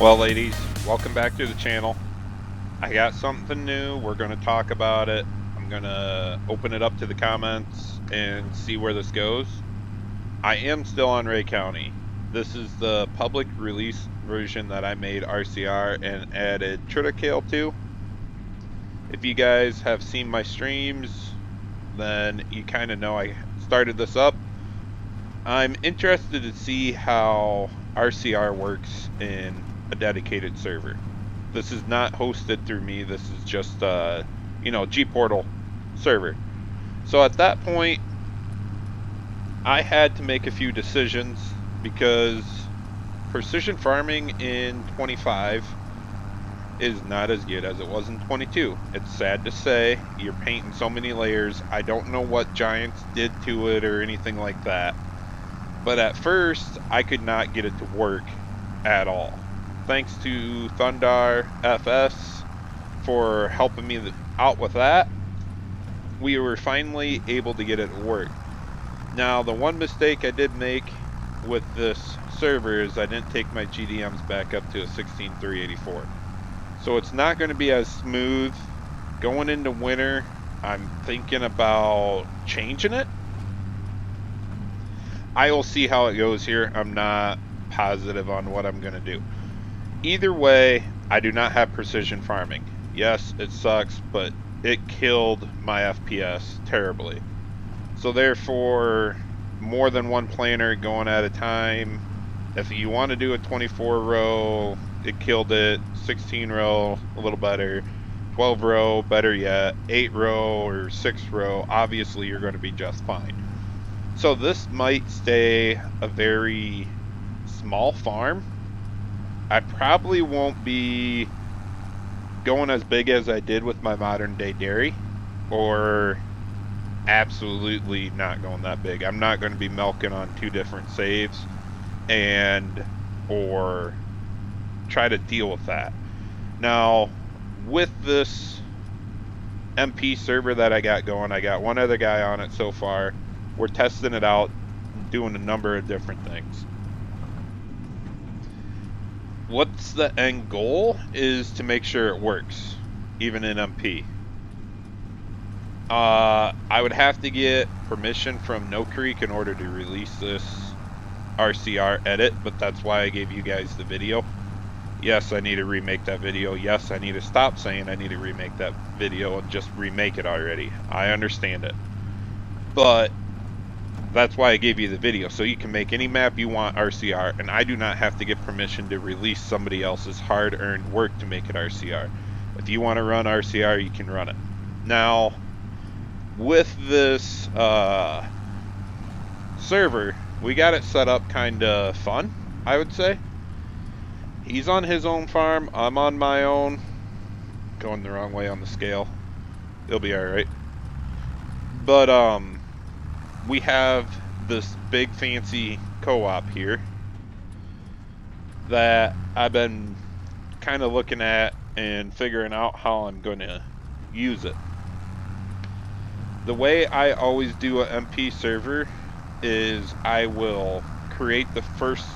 Well, ladies, welcome back to the channel. I got something new. We're going to talk about it. I'm going to open it up to the comments and see where this goes. I am still on Ray County. This is the public release version that I made RCR and added Triticale to. If you guys have seen my streams, then you kind of know I started this up. I'm interested to see how RCR works in a dedicated server. This is not hosted through me. This is just G-Portal server. So at that point, I had to make a few decisions because precision farming in 25 is not as good as it was in 22. It's sad to say. You're painting so many layers. I don't know what Giants did to it or anything like that. But at first, I could not get it to work at all. Thanks to Thundar FS for helping me out with that, we were finally able to get it to work. Now, the one mistake I did make with this server is I didn't take my GDMs back up to a 16.384. So it's not going to be as smooth. Going into winter, I'm thinking about changing it. I will see how it goes here. I'm not positive on what I'm going to do. Either way, I do not have precision farming. Yes, it sucks, but it killed my FPS terribly. So therefore, more than one planner going at a time. If you want to do a 24 row, it killed it. 16 row, a little better. 12 row, better yet. 8 row or 6 row, obviously you're going to be just fine. So this might stay a very small farm. I probably won't be going as big as I did with my modern day dairy, or absolutely not going that big. I'm not going to be milking on 2 different saves or try to deal with that. Now, with this MP server that I got going, I got one other guy on it so far. We're testing it out, doing a number of different things. What's the end goal is to make sure it works, even in MP. I would have to get permission from No Creek in order to release this RCR edit, but that's why I gave you guys the video. Yes, I need to remake that video. Yes, I need to stop saying I need to remake that video and just remake it already. I understand it. But that's why I gave you the video, so you can make any map you want RCR, and I do not have to get permission to release somebody else's hard-earned work to make it RCR. If you want to run RCR, you can run it. Now, with this server, we got it set up kind of fun, I would say. He's on his own farm, I'm on my own. Going the wrong way on the scale. It'll be alright. But, we have this big fancy co-op here that I've been kind of looking at and figuring out how I'm going to use it. The way I always do an MP server is I will create the first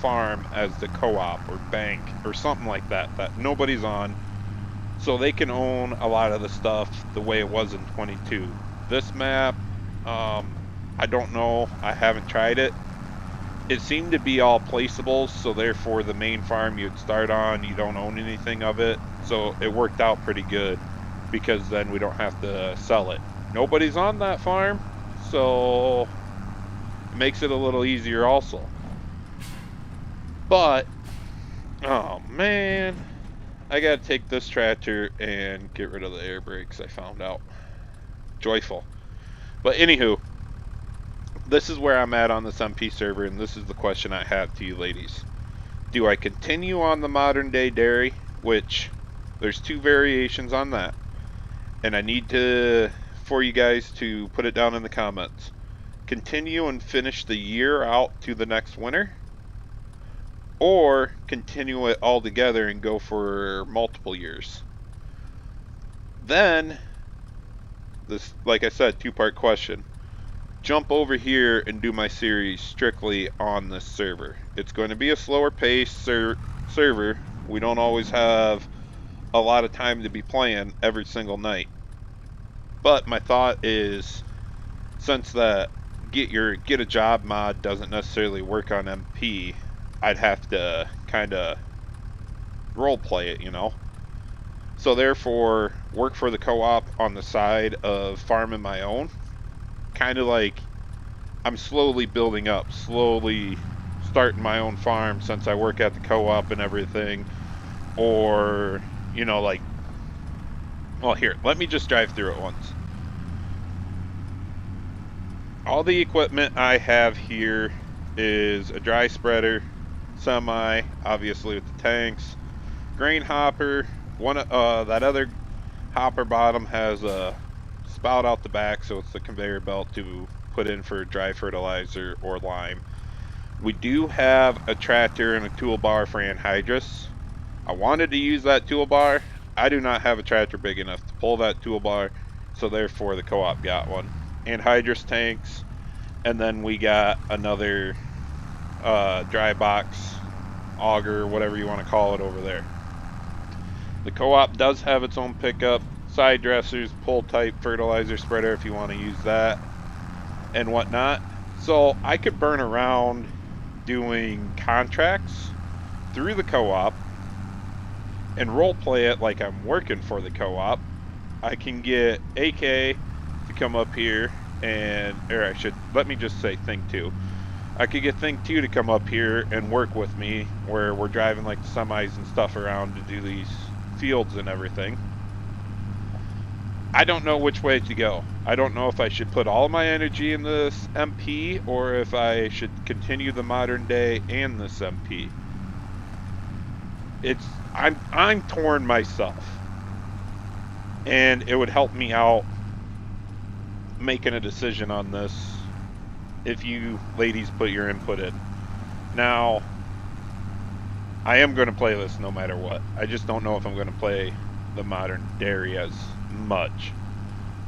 farm as the co-op or bank or something like that that nobody's on, so they can own a lot of the stuff the way it was in 22. This map, I don't know, I haven't tried it. It seemed to be all placeables, so therefore the main farm you'd start on, you don't own anything of it. So it worked out pretty good because then we don't have to sell it. Nobody's on that farm, so it makes it a little easier also. But, oh man, I gotta take this tractor and get rid of the air brakes, I found out. Joyful. But anywho, this is where I'm at on this MP server, and this is the question I have to you ladies. Do I continue on the modern day dairy, which there's 2 variations on that, and I need for you guys to put it down in the comments. Continue and finish the year out to the next winter, or continue it all together and go for multiple years. Then, this, like I said, 2-part question. Jump over here and do my series strictly on this server. It's going to be a slower pace server, we don't always have a lot of time to be playing every single night. But my thought is, since that get a job mod doesn't necessarily work on MP, I'd have to kind of role play it, you know. So therefore, work for the co-op on the side of farming my own. Kind of like I'm slowly building up, slowly starting my own farm since I work at the co-op and everything. Or, you know, like, well, here, let me just drive through it once. All the equipment I have here is a dry spreader, semi, obviously with the tanks, grain hopper. That other hopper bottom has a spout out the back, so it's the conveyor belt to put in for dry fertilizer or lime. We do have a tractor and a toolbar for anhydrous. I wanted to use that toolbar. I do not have a tractor big enough to pull that toolbar, so therefore the co-op got one. Anhydrous tanks, and then we got another dry box, auger, whatever you want to call it over there. The co-op does have its own pickup, side dressers, pull type fertilizer spreader if you want to use that, and whatnot. So I could burn around doing contracts through the co-op and role play it like I'm working for the co-op. I can get AK to come up here and, or I should, let me just say Thing 2. I could get Thing 2 to come up here and work with me where we're driving like the semis and stuff around to do these fields and everything. I don't know which way to go. I don't know if I should put all my energy in this MP or if I should continue the modern day and this MP. I'm torn myself. And it would help me out making a decision on this if you ladies put your input in. Now, I am going to play this no matter what. I just don't know if I'm going to play the modern dairy as much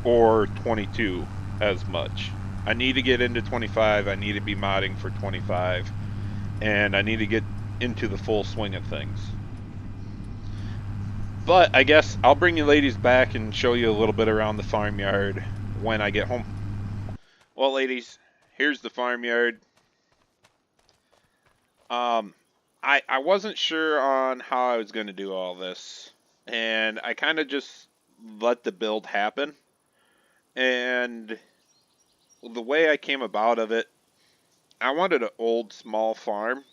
or 22 as much. I need to get into 25. I need to be modding for 25. And I need to get into the full swing of things. But I guess I'll bring you ladies back and show you a little bit around the farmyard when I get home. Well, ladies, here's the farmyard. I wasn't sure on how I was going to do all this, and I kind of just let the build happen. And the way I came about of it, I wanted an old small farm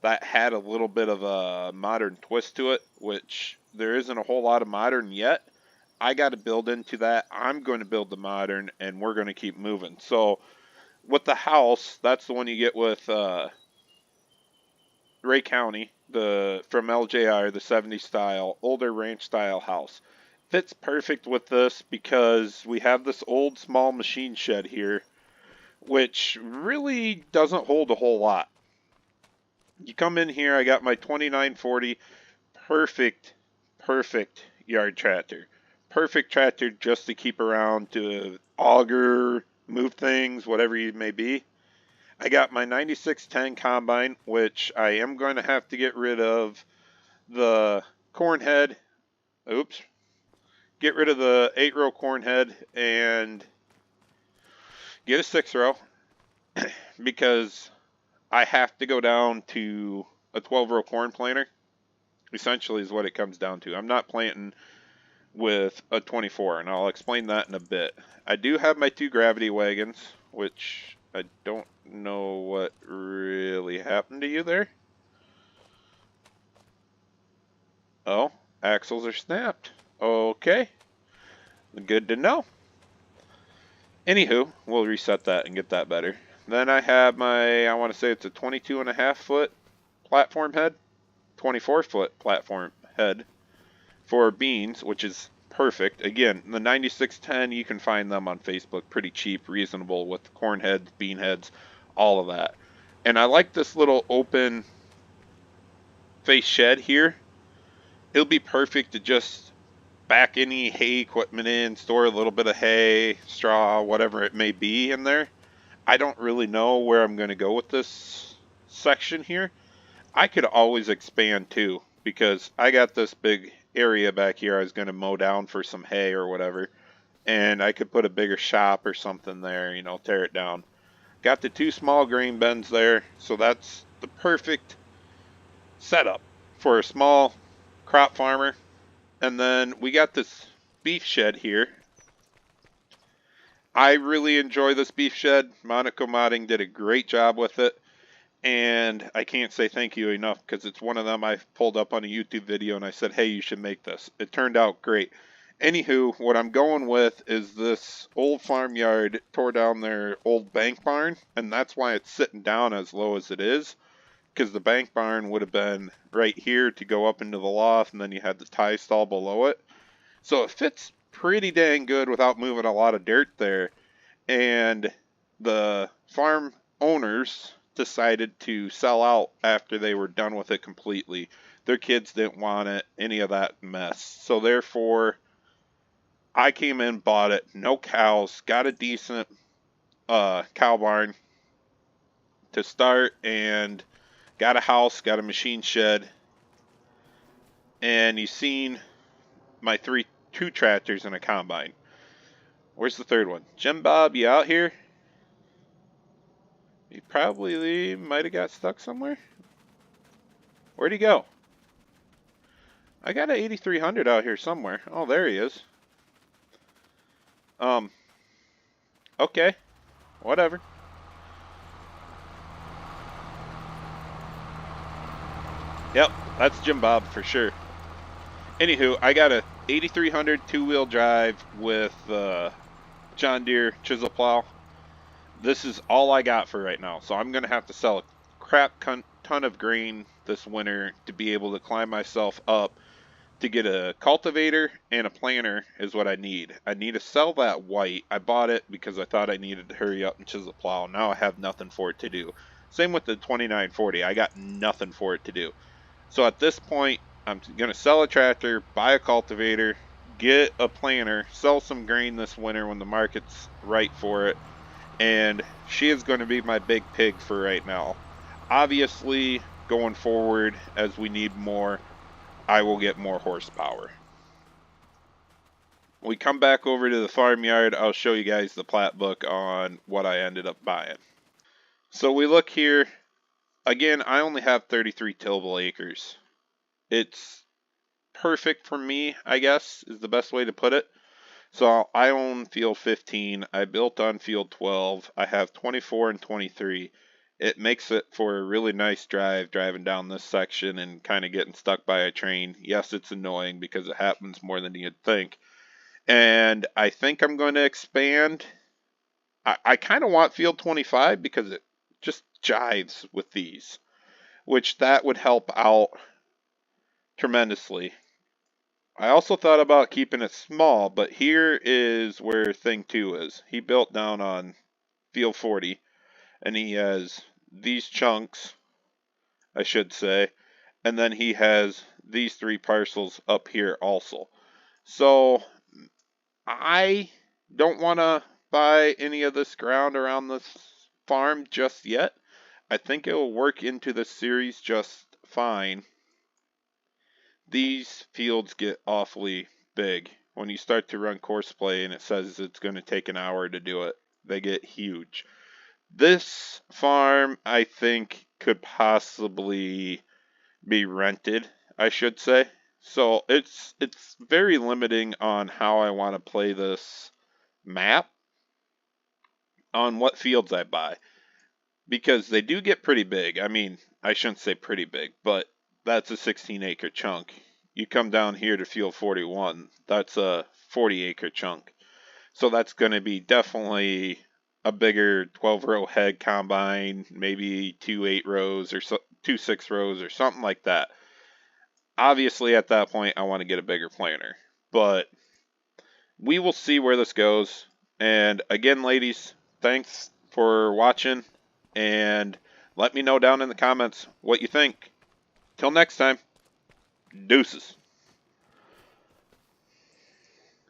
that had a little bit of a modern twist to it, which there isn't a whole lot of modern yet. I got to build into that. I'm going to build the modern, and we're going to keep moving. So with the house, that's the one you get with Ray County, from LJR, the 70s style, older ranch style house. Fits perfect with this because we have this old small machine shed here, which really doesn't hold a whole lot. You come in here, I got my 2940, perfect yard tractor. Perfect tractor just to keep around to auger, move things, whatever you may be. I got my 9610 combine, which I am going to have to get rid of the corn head. Oops. Get rid of the 8-row corn head and get a 6-row because I have to go down to a 12-row corn planter. Essentially is what it comes down to. I'm not planting with a 24, and I'll explain that in a bit. I do have my 2 gravity wagons, which I don't know what really happened to you there. Oh, axles are snapped. Okay. Good to know. Anywho, we'll reset that and get that better. Then I have my, I want to say it's a 22.5 foot platform head, 24 foot platform head for beans, which is perfect. Again, the 9610, you can find them on Facebook pretty cheap, reasonable with corn heads, bean heads, all of that. And I like this little open face shed here. It'll be perfect to just back any hay equipment in, store a little bit of hay, straw, whatever it may be in there. I don't really know where I'm going to go with this section here. I could always expand too, because I got this big area back here I was going to mow down for some hay or whatever, and I could put a bigger shop or something there, you know, tear it down. Got the 2 small grain bins there, so that's the perfect setup for a small crop farmer. And then we got this beef shed here. I really enjoy this beef shed. Monaco Modding did a great job with it. And I can't say thank you enough, because it's one of them I pulled up on a YouTube video and I said, hey, you should make this. It turned out great. Anywho, what I'm going with is this old farmyard tore down their old bank barn, and that's why it's sitting down as low as it is, because the bank barn would have been right here to go up into the loft, and then you had the tie stall below it. So it fits pretty dang good without moving a lot of dirt there. And the farm owners decided to sell out after they were done with it completely. Their kids didn't want it, any of that mess. So therefore, I came in, bought it, no cows, got a decent cow barn to start, and got a house, got a machine shed. And you've seen my two tractors and a combine. Where's the third one? Jim Bob, you out here? He probably might have got stuck somewhere. Where'd he go? I got an 8300 out here somewhere. Oh, there he is. Okay. Whatever. Yep, that's Jim Bob for sure. Anywho, I got a 8300 two-wheel drive with John Deere chisel plow. This is all I got for right now, so I'm going to have to sell a crap ton of grain this winter to be able to climb myself up to get a cultivator and a planter is what I need. I need to sell that white. I bought it because I thought I needed to hurry up and chisel plow. Now I have nothing for it to do. Same with the 2940. I got nothing for it to do. So at this point, I'm going to sell a tractor, buy a cultivator, get a planter, sell some grain this winter when the market's right for it. And she is going to be my big pig for right now. Obviously, going forward, as we need more, I will get more horsepower. When we come back over to the farmyard, I'll show you guys the plat book on what I ended up buying. So we look here. Again, I only have 33 tillable acres. It's perfect for me, I guess, is the best way to put it. So I own field 15. I built on field 12. I have 24 and 23. It makes it for a really nice drive driving down this section and kind of getting stuck by a train. Yes, it's annoying because it happens more than you'd think. And I think I'm going to expand. I kind of want field 25 because it just jives with these, which that would help out tremendously. I also thought about keeping it small, but here is where thing 2 is. He built down on field 40, and he has these chunks, I should say, and then he has these 3 parcels up here also. So I don't want to buy any of this ground around this farm just yet. I think it will work into this series just fine. These fields get awfully big. When you start to run course play and it says it's going to take an hour to do it, they get huge. This farm, I think, could possibly be rented, I should say. So it's very limiting on how I want to play this map, on what fields I buy, because they do get pretty big. I mean, I shouldn't say pretty big, but that's a 16-acre chunk. You come down here to field 41, that's a 40-acre chunk. So that's going to be definitely a bigger 12-row head combine, maybe 2 8-rows or 2 6-rows or something like that. Obviously, at that point, I want to get a bigger planter. But we will see where this goes. And again, ladies, thanks for watching. And let me know down in the comments what you think. Till next time, deuces.